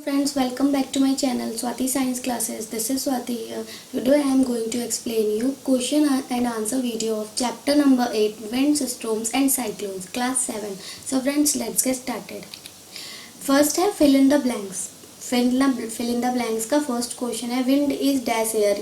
friends, welcome back to my channel Swati Science Classes. This is Swati here. Today I am going to explain you question and answer video of chapter number 8 Winds, Storms and Cyclones, class 7. So friends, let's get started. First है fill in the blanks. Fill in the blanks का first question है wind is dash air.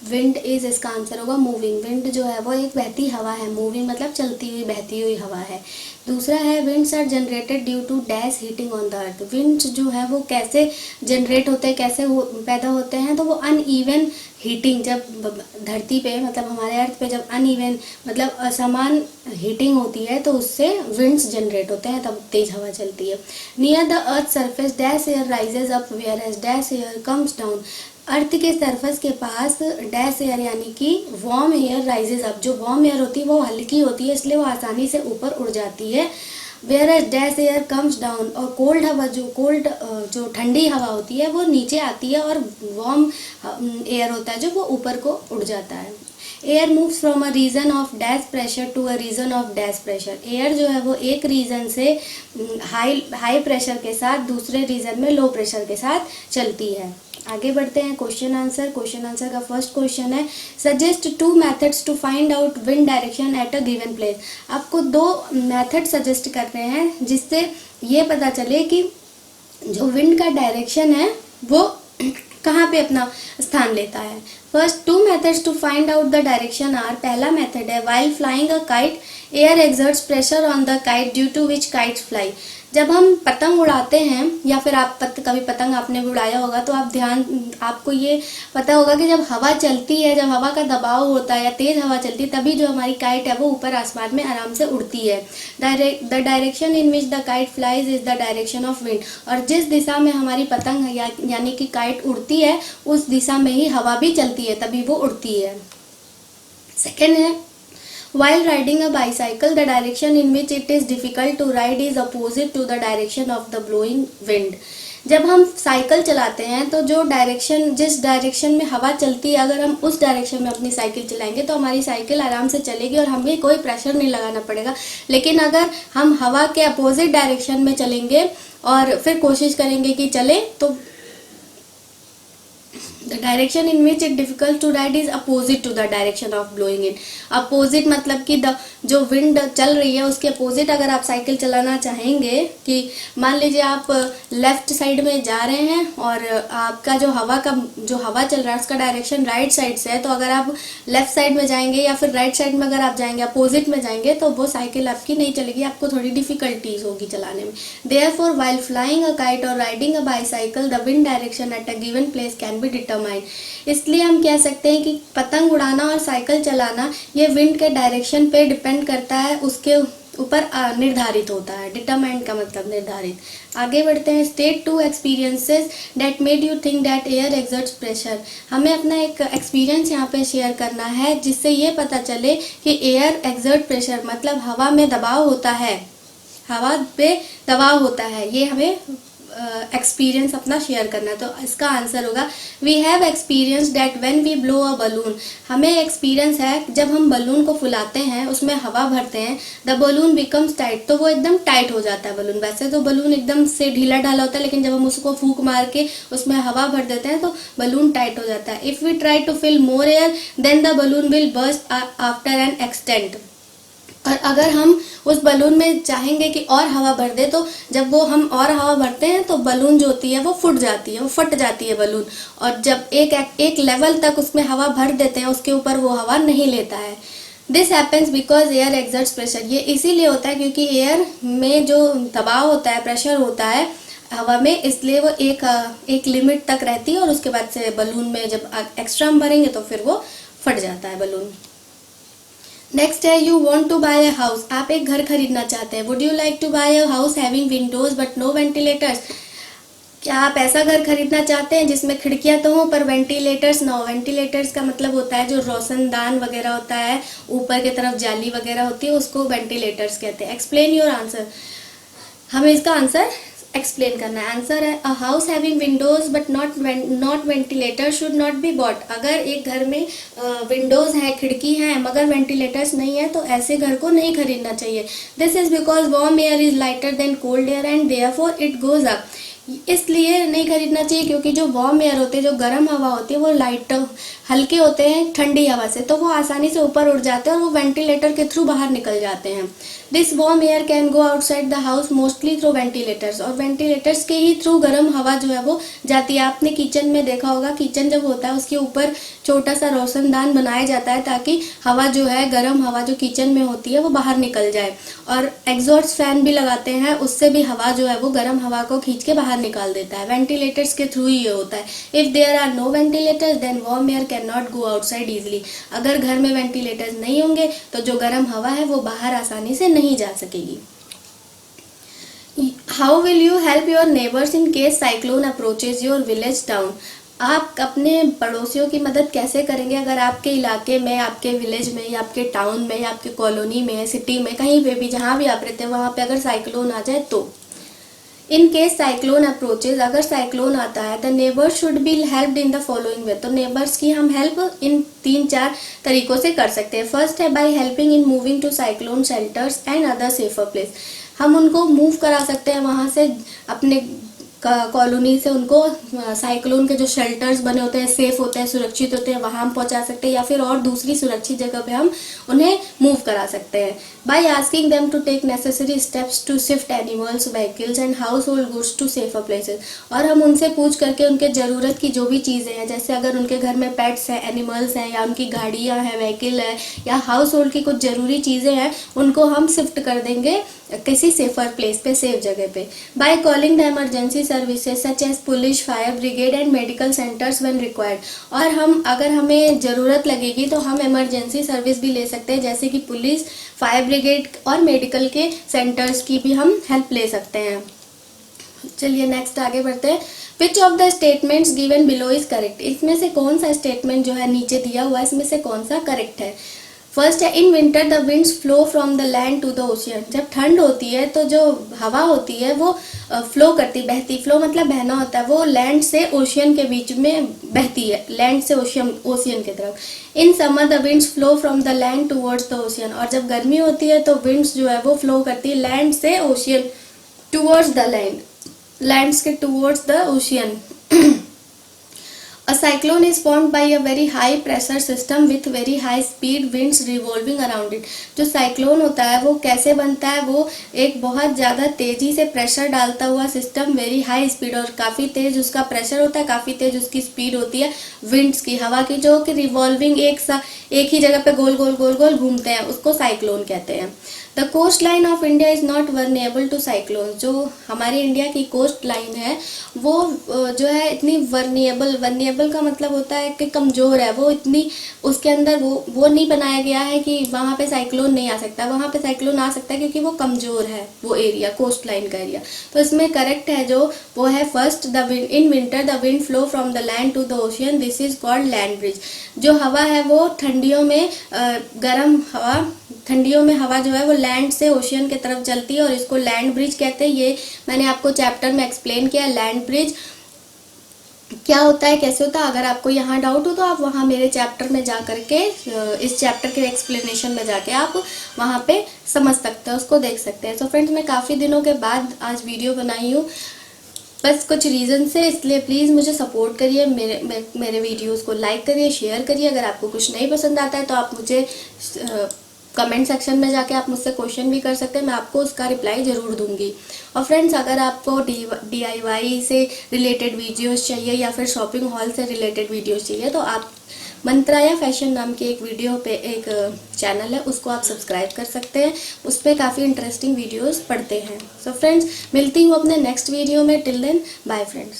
Wind is इसका answer होगा moving. Wind जो है वो एक बहती हवा है. मूविंग मतलब चलती हुई बहती हुई हवा है. दूसरा है winds are generated due to dash heating on the earth. Winds जो है वो कैसे जनरेट होते हैं, कैसे पैदा होते हैं, तो वो अनइवन हीटिंग, जब धरती पे मतलब हमारे अर्थ पे जब अनइवन मतलब असमान हीटिंग होती है तो उससे विंड्स जनरेट होते हैं, तब तेज हवा चलती है. Near the earth surface dash air rises up whereas dash air comes down. Earth के सरफेस के पास डैश एयर यानी कि वार्म एयर राइजेज अप. जो वार्म एयर होती है वो हल्की होती है, इसलिए वो आसानी से ऊपर उड़ जाती है. Whereas dash air comes down. और कोल्ड हवा जो ठंडी हवा होती है वो नीचे आती है, और वार्म एयर होता है जो वो ऊपर को उड़ जाता है. Air moves from a region of dash pressure to a region of dash pressure. Air जो है वो एक रीजन से हाई प्रेशर के साथ दूसरे रीजन में लो प्रेशर के साथ चलती है. आगे बढ़ते हैं क्वेश्चन आंसर का फर्स्ट क्वेश्चन है suggest 2 methods to find out wind direction at a given place. आपको 2 मेथड सजेस्ट करते हैं जिससे ये पता चले कि जो विंड का डायरेक्शन है वो कहाँ पे अपना स्थान लेता है. First 2 methods to find out the direction are. पहला मेथड है while flying a kite air exerts pressure on the kite due to which kites fly. जब हम पतंग उड़ाते हैं या फिर आप कभी पतंग आपने भी उड़ाया होगा तो आपको ये पता होगा कि जब हवा चलती है, जब हवा का दबाव होता है या तेज हवा चलती है, तभी जो हमारी काइट है वो ऊपर आसमान में आराम से उड़ती है. The direction in which the kite flies is the direction of wind. और जिस दिशा में हमारी पतंग यानी कि काइट उड़ती है उस दिशा में ही हवा भी चलती है, तभी वो उड़ती है. सेकेंड है while riding a bicycle the direction in which it is difficult to ride is opposite to the direction of the blowing wind. जब हम साइकिल चलाते हैं तो जिस डायरेक्शन में हवा चलती है, अगर हम उस डायरेक्शन में अपनी साइकिल चलाएंगे तो हमारी साइकिल आराम से चलेगी और हमें कोई प्रेशर नहीं लगाना पड़ेगा. लेकिन अगर हम हवा के अपोजिट डायरेक्शन में चलेंगे और फिर कोशिश करेंगे कि चले, तो the direction in which it difficult to ride is opposite to the direction of blowing it. opposite मतलब कि जो विंड चल रही है उसके अपोजिट अगर आप साइकिल चलाना चाहेंगे, कि मान लीजिए आप लेफ्ट साइड में जा रहे हैं और आपका जो हवा चल रहा है उसका डायरेक्शन राइट साइड से है, तो अगर आप लेफ्ट साइड में जाएंगे या फिर राइट साइड में अगर आप जाएंगे अपोजिट में जाएंगे तो वो साइकिल आपकी नहीं चलेगी, आपको थोड़ी डिफिकल्टीज होगी चलाने में. therefore while flying a kite or riding a bicycle the wind direction at a given place can be determined. इसलिए हम कह सकते हैं कि पतंग उड़ाना और साइकिल चलाना ये विंड के डायरेक्शन पे डिपेंड करता है, उसके ऊपर निर्धारित होता है. डिटरमाइंड का मतलब निर्धारित. आगे बढ़ते हैं state 2 experiences that made you think that air exerts pressure. हमें अपना एक एक्सपीरियंस यहाँ पे शेयर करना है जिससे ये पता चले कि एयर एक्सर्ट प्रेशर मतलब हवा में दबाव होता है, हवा पे दबाव होता है. ये हमें एक्सपीरियंस अपना शेयर करना है. तो इसका आंसर होगा we have experience that when we blow a balloon. हमें एक्सपीरियंस है जब हम बलून को फुलाते हैं, उसमें हवा भरते हैं, द बलून बिकम्स टाइट, तो वो एकदम टाइट हो जाता है बलून. वैसे तो बलून एकदम से ढीला ढाला होता है, लेकिन जब हम उसको फूंक मार के उसमें हवा भर देते हैं तो बलून टाइट हो जाता है. If we try to fill more air then the balloon will burst after an extent. और अगर हम उस बलून में चाहेंगे कि और हवा भर दे, तो जब हम और हवा भरते हैं तो बलून जो होती है वो फट जाती है बलून. और जब एक लेवल तक उसमें हवा भर देते हैं उसके ऊपर वो हवा नहीं लेता है. This happens because air exerts pressure. ये इसीलिए होता है क्योंकि एयर में जो दबाव होता है, प्रेशर होता है हवा में, इसलिए वो एक लिमिट तक रहती है और उसके बाद से बलून में जब एक्स्ट्रा हम भरेंगे तो फिर वो फट जाता है बलून. नेक्स्ट है you want to buy a house. आप एक घर खरीदना चाहते हैं. Would you like to buy a house having windows but no ventilators. क्या आप ऐसा घर खरीदना चाहते हैं जिसमें खिड़कियां तो हों पर वेंटिलेटर्स ना हो. वेंटिलेटर्स का मतलब होता है जो रोशनदान वगैरह होता है, ऊपर की तरफ जाली वगैरह होती है, उसको वेंटिलेटर्स कहते हैं. Explain your answer. हमें इसका आंसर एक्सप्लेन करना है. आंसर है अ house having windows but not ventilator should not be bought. अगर एक घर में विंडोज है, खिड़की है, मगर वेंटिलेटर्स नहीं है तो ऐसे घर को नहीं खरीदना चाहिए. This is because warm air is lighter than cold air and therefore it goes up. इसलिए नहीं खरीदना चाहिए क्योंकि जो वार्म एयर होते हैं, जो गर्म हवा होती है, वो लाइट हल्के होते हैं ठंडी हवा से, तो वो आसानी से ऊपर उड़ जाते हैं और वो वेंटिलेटर के थ्रू बाहर निकल जाते हैं। This warm air can go outside the house mostly through ventilators, और वेंटिलेटर्स के ही थ्रू गर्म हवा जो है वो जाती है। आपने किचन में देखा होगा, किचन जब होता है उसके ऊपर छोटा सा रोशनदान बनाया जाता है ताकि हवा जो है, गर्म हवा जो किचन में होती है वो बाहर निकल जाए। और एग्जॉस्ट फैन भी लगाते हैं, उससे भी हवा जो है वो गर्म हवा को खींच के बाहर निकाल देता है। वेंटिलेटर्स के थ्रू ही ये होता है। If there are no ventilators then warm air can not go outside easily. अगर घर में वेंटिलेटर्स नहीं होंगे तो जो गर्म हवा है वो बाहर आसानी से नहीं जा सकेगी। How will you help your neighbours in case cyclone approaches your village town. आप अपने पड़ोसियों की मदद कैसे करेंगे अगर आपके इलाके में, आपके विलेज में या आपके टाउन में या आपके कॉलोनी में, सिटी में, कहीं पे भी जहाँ भी आप रहते हैं वहाँ पे अगर साइक्लोन आ जाए तो। इन केस साइक्लोन अप्रोचेज, अगर साइक्लोन आता है, the neighbours should be helped in the following वे। तो नेबर्स की हम हेल्प इन 3-4 तरीकों से कर सकते हैं। फर्स्ट है by helping in moving to cyclone shelters and other safer place. हम उनको मूव करा सकते हैं वहाँ से, अपने कॉलोनी से उनको साइक्लोन के जो शेल्टर्स बने होते हैं, सेफ होते हैं, सुरक्षित होते हैं, वहाँ हम पहुँचा सकते हैं, या फिर और दूसरी सुरक्षित जगह पे हम उन्हें मूव करा सकते हैं। By asking them to take necessary steps to shift animals, vehicles and household goods to safer places. और हम उनसे पूछ करके उनके ज़रूरत की जो भी चीज़ें हैं, जैसे अगर उनके घर में पेट्स हैं, एनिमल्स हैं, या उनकी गाड़ियाँ हैं, व्हीकल है, या हाउस होल्ड की कुछ ज़रूरी चीज़ें हैं, उनको हम शिफ्ट कर देंगे किसी सेफर प्लेस पे, सेफ जगह पे। By calling the emergency services such as police, fire brigade and medical centres when required. और हम अगर हमें ज़रूरत लगेगी तो हम इमरजेंसी सर्विस भी ले सकते हैं, जैसे कि पुलिस, फायर ब्रिगेड और मेडिकल के सेंटर्स की भी हम हेल्प ले सकते हैं। चलिए नेक्स्ट आगे बढ़ते हैं। Which of the statements given below is correct. इसमें से कौन सा स्टेटमेंट जो है नीचे दिया हुआ है, इसमें से कौन सा करेक्ट है। फर्स्ट है in winter the winds flow from the land to the ocean. जब ठंड होती है तो जो हवा होती है वो फ्लो करती, बहती, फ्लो मतलब बहना होता है, वो लैंड से ओशियन के बीच में बहती है, लैंड से ओशियन की तरफ। In summer the winds flow from the land towards the ocean. और जब गर्मी होती है तो विंड्स जो है वो फ्लो करती है लैंड से ocean towards the land, lands के towards the ocean. A cyclone is formed by a very high pressure system with very high speed winds revolving around it। जो साइक्लोन होता है वो कैसे बनता है, वो एक बहुत ज़्यादा तेज़ी से प्रेशर डालता हुआ सिस्टम, वेरी हाई स्पीड, और काफ़ी तेज़ उसका प्रेशर होता है, काफ़ी तेज़ उसकी स्पीड होती है विंड्स की, हवा की, जो कि रिवॉल्विंग एक ही जगह पे गोल गोल गोल गोल घूमते हैं, उसको साइक्लोन कहते हैं। The coastline of India is not vulnerable to cyclone. जो हमारी इंडिया की कोस्ट लाइन है वो जो है इतनी वर्निएबल का मतलब होता है कि कमज़ोर है, वो इतनी, उसके अंदर वो नहीं बनाया गया है कि वहाँ पे साइक्लोन नहीं आ सकता। वहाँ पे साइक्लोन आ सकता है क्योंकि वो कमज़ोर है, वो एरिया, कोस्ट लाइन का एरिया। तो इसमें करेक्ट है जो वो है first, the wind in winter the wind flow from the land to the ocean, this is called land breeze. जो हवा है वो ठंडियों में गर्म हवा, ठंडियों में हवा जो है वो लैंड से ओशियन की तरफ चलती है और इसको लैंड ब्रिज कहते हैं। ये मैंने आपको चैप्टर में एक्सप्लेन किया। लैंड ब्रिज क्या होता है, कैसे होता है, अगर आपको यहाँ डाउट हो तो आप वहाँ मेरे चैप्टर में जा करके, इस चैप्टर के एक्सप्लेनेशन में जाके आप वहाँ पे समझ सकते हैं, उसको देख सकते हैं। तो फ्रेंड्स, मैं काफ़ी दिनों के बाद आज वीडियो बनाई हूँ, बस कुछ रीज़न से, इसलिए प्लीज़ मुझे सपोर्ट करिए, मेरे वीडियोस को लाइक करिए, शेयर करिए। अगर आपको कुछ नहीं पसंद आता है तो आप मुझे कमेंट सेक्शन में जाके आप मुझसे क्वेश्चन भी कर सकते हैं, मैं आपको उसका रिप्लाई ज़रूर दूंगी। और फ्रेंड्स, अगर आपको DIY से रिलेटेड वीडियोस चाहिए या फिर शॉपिंग हॉल से रिलेटेड वीडियोस चाहिए तो आप मंत्रा या फैशन नाम के एक वीडियो पे एक चैनल है, उसको आप सब्सक्राइब कर सकते हैं, उस पर काफ़ी इंटरेस्टिंग वीडियोस पढ़ते हैं। सो फ्रेंड्स, मिलती हूँ अपने नेक्स्ट वीडियो में। Till then, bye friends.